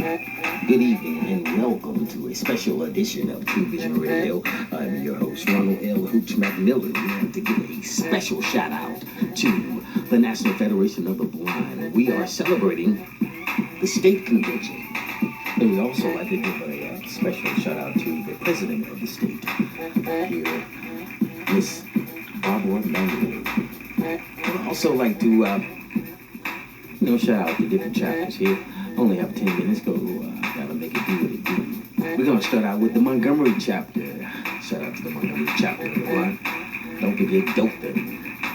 Good evening and welcome to a special edition of Trewvizon Radio. I'm your host, Ronald L. Hooch McMillan. We want to give a special shout out to the National Federation of the Blind. We are celebrating the state convention. And we also like to give a special shout out to the president of the state here, Miss Barbara Mandalay. I'd also like to shout out to different chapters here. Only have 10 minutes, gotta make it do what it do. We're gonna start out with the Montgomery chapter. Shout out to the Montgomery chapter of the Blind. Don't forget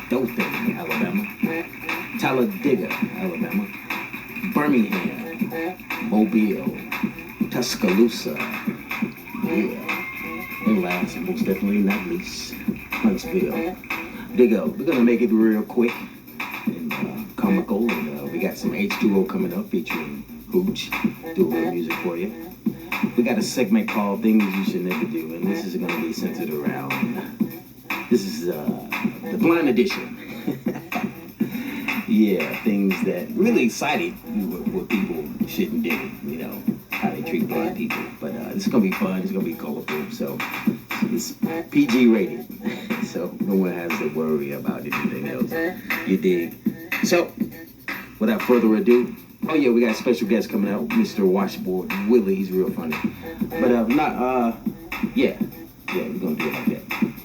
Dothan, Alabama. Talladega, Alabama. Birmingham, Mobile, Tuscaloosa. Yeah. And last, and most definitely not least, Huntsville. We're gonna make it real quick and comical, and we got some H2O coming up featuring Hooch, do a little music for you. We got a segment called Things You Should Never Do, and this is gonna be centered around, this is the blind edition. Yeah, things that really excited what people shouldn't do, how they treat blind people. But it's gonna be fun, it's gonna be colorful, so it's PG rated. So no one has to worry about anything else. You dig? So, without further ado, oh yeah, we got a special guest coming out, Mr. Washboard Willie. He's real funny. But we're gonna do it like that.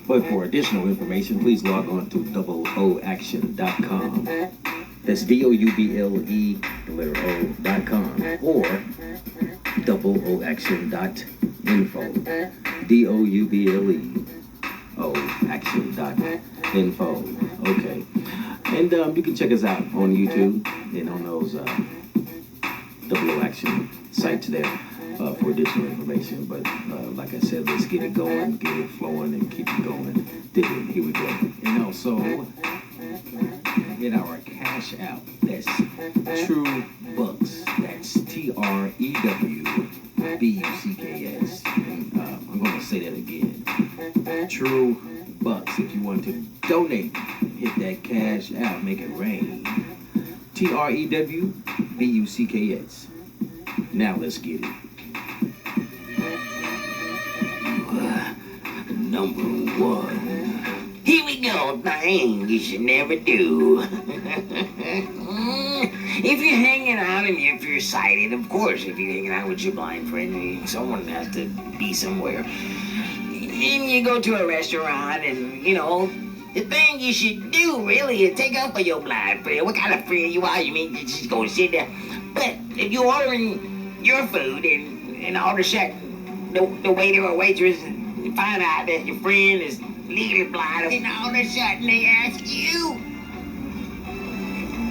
But for additional information, please log on to OOAction.com. That's DOUBLE.com or OOAction.info. DOUBLEAction.info. Okay. And you can check us out on YouTube and on those Double Action sites there for additional information. But like I said, let's get it going, get it flowing, and keep it going. Here we go. And also, get our cash out. That's True Bucks. That's TREWBUCKS. And I'm going to say that again. True Bucks. If you want to donate, hit that cash out, make it rain. TREWBUCKS. Now let's get it. Number one. Here we go, thing you should never do. If you're hanging out and if you're sighted, of course, if you're hanging out with your blind friend, someone has to be somewhere. And you go to a restaurant and, the thing you should do, really, is take up for your blind friend. What kind of friend you are? You mean you just go sit there? But if you're ordering your food and all of a sudden the waiter or waitress find out that your friend is legally blind, and all of a sudden they ask you,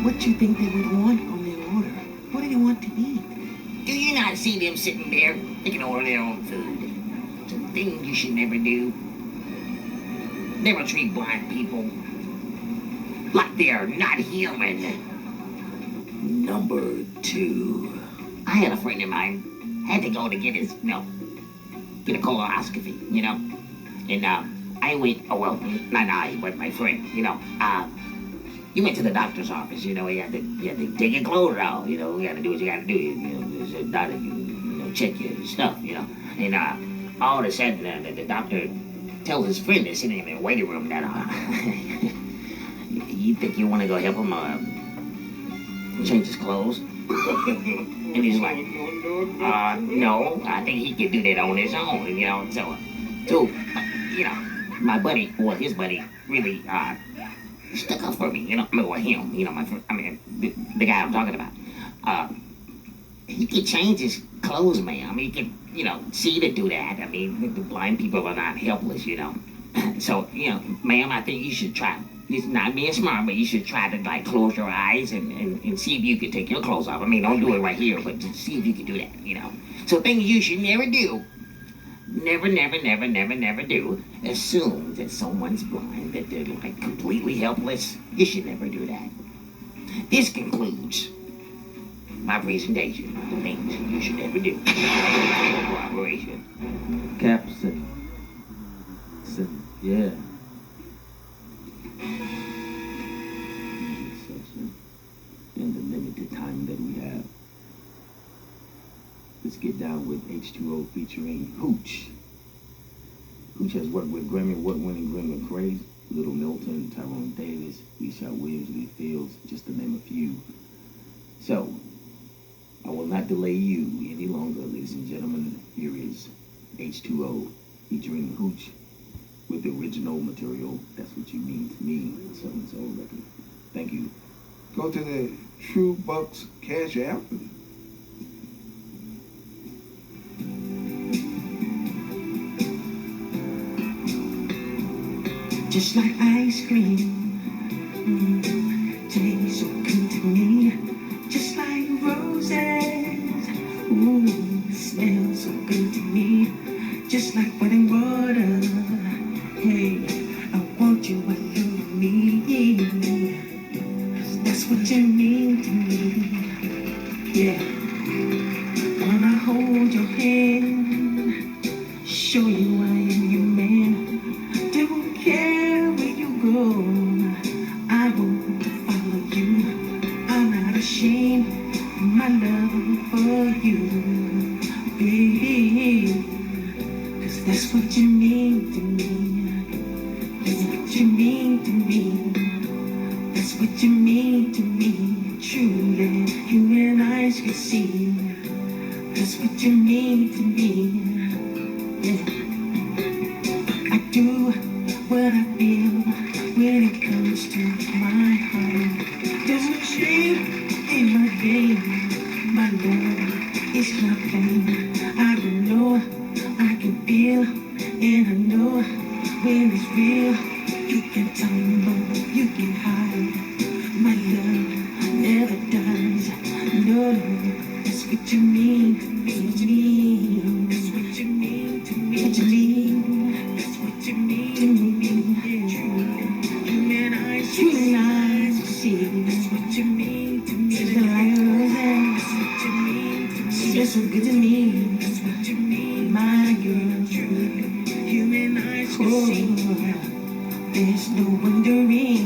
what do you think they would want on their order? What do they want to eat? Do you not see them sitting there? They can order their own food. Some things you should never do. Never treat blind people like they are not human. Number two. I had a friend of mine had to go to get his, get a colonoscopy, and I went, not I, but my friend, he went to the doctor's office, he had to take your clothes off, you gotta do what you gotta do, the doctor can, check your stuff, and all of a sudden, the doctor tells his friend that's sitting in the waiting room that, you think you want to go help him change his clothes? And he's like, no, I think he can do that on his own, so, my buddy, or his buddy, really stuck up for me, or him, my friend, the guy I'm talking about. He could change his clothes, ma'am. He could, see to do that. The blind people are not helpless, So, ma'am, I think you should try. It's not being smart, but you should try to, close your eyes and see if you can take your clothes off. Don't do it right here, but just see if you can do that, So things you should never do. Never, never, never, never, never do. Assume that someone's blind, that they're, completely helpless. You should never do that. This concludes my presentation on the things you should never do. Cooperation. Capson. Yeah. In the limited time that we have. Let's get down with H2O featuring Hooch. Hooch has worked with Grammy award-winning Glenn McRae, Little Milton, Tyrone Davis, Lisa Williams, Lee Fields, just to name a few. So, I will not delay you any longer, ladies and gentlemen. Here is H2O featuring Hooch with the original material, That's What You Mean to Me, so record. Thank you. Go to the True Bucks Cash App. Just like ice cream, tastes so good to me. Just like roses, ooh, smells so good to me. Just like bread and water, hey, I want you, I love me. 'Cause that's what you mean to me, yeah. Wanna hold your hand, show you I am your man. Don't care where you go, I want to follow you. I'm not ashamed of my love for you, baby. 'Cause that's what you mean to me. That's what you mean to me. That's what you mean to me. Truly, you and I can see. That's what you mean to me. Yeah. I do what I feel when it comes to my heart. There's no shame in my game. My love is my pain. I don't know, I can feel, and I know when it's real. You can tumble, you can hide. My love never dies. No, that's what you mean to me. That's what you mean to me. What you mean? That's what you mean to me. You and I see. That's what you mean to me. Just like roses. That's what you mean to me. You're so good to me. That's what you mean, my girl. You and I see. There's no wondering.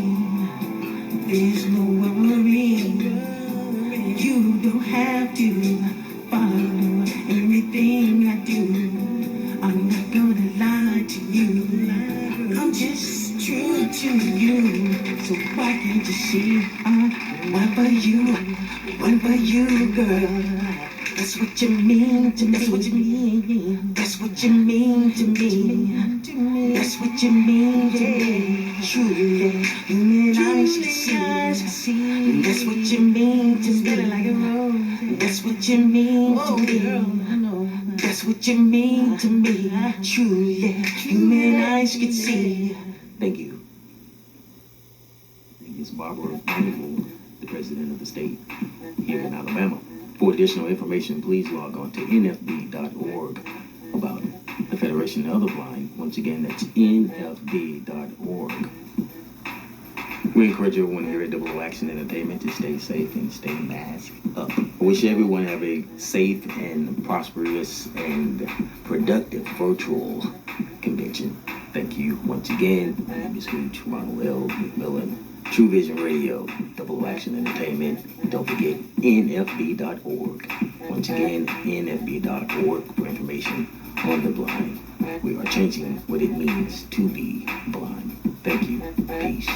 There's no worrying. You don't have to follow everything I do. I'm not gonna lie to you. I'm just true to you. So why can't you see I'm one for you, girl. That's what you mean to me. That's what you mean. That's what you mean to me. That's what you mean to me. Truly, you and I should see. That's what you mean to me. That's what you mean to me. That's what you mean to me. Truly, you and I should see. Thank you. I think it's Barbara Vanderbilt, the president of the state here in Alabama. For additional information, please log on to nfb.org about the Federation of the Blind. Once again, that's nfb.org. We encourage everyone here at Double Action Entertainment to stay safe and stay masked up. I wish everyone have a safe and prosperous and productive virtual convention. Thank you once again. My name is Hooch Ronald L. McMillan. Trewvizon Radio, Double Action Entertainment. Don't forget nfb.org. Once again, nfb.org for information on the blind. We are changing what it means to be blind. Thank you. Peace.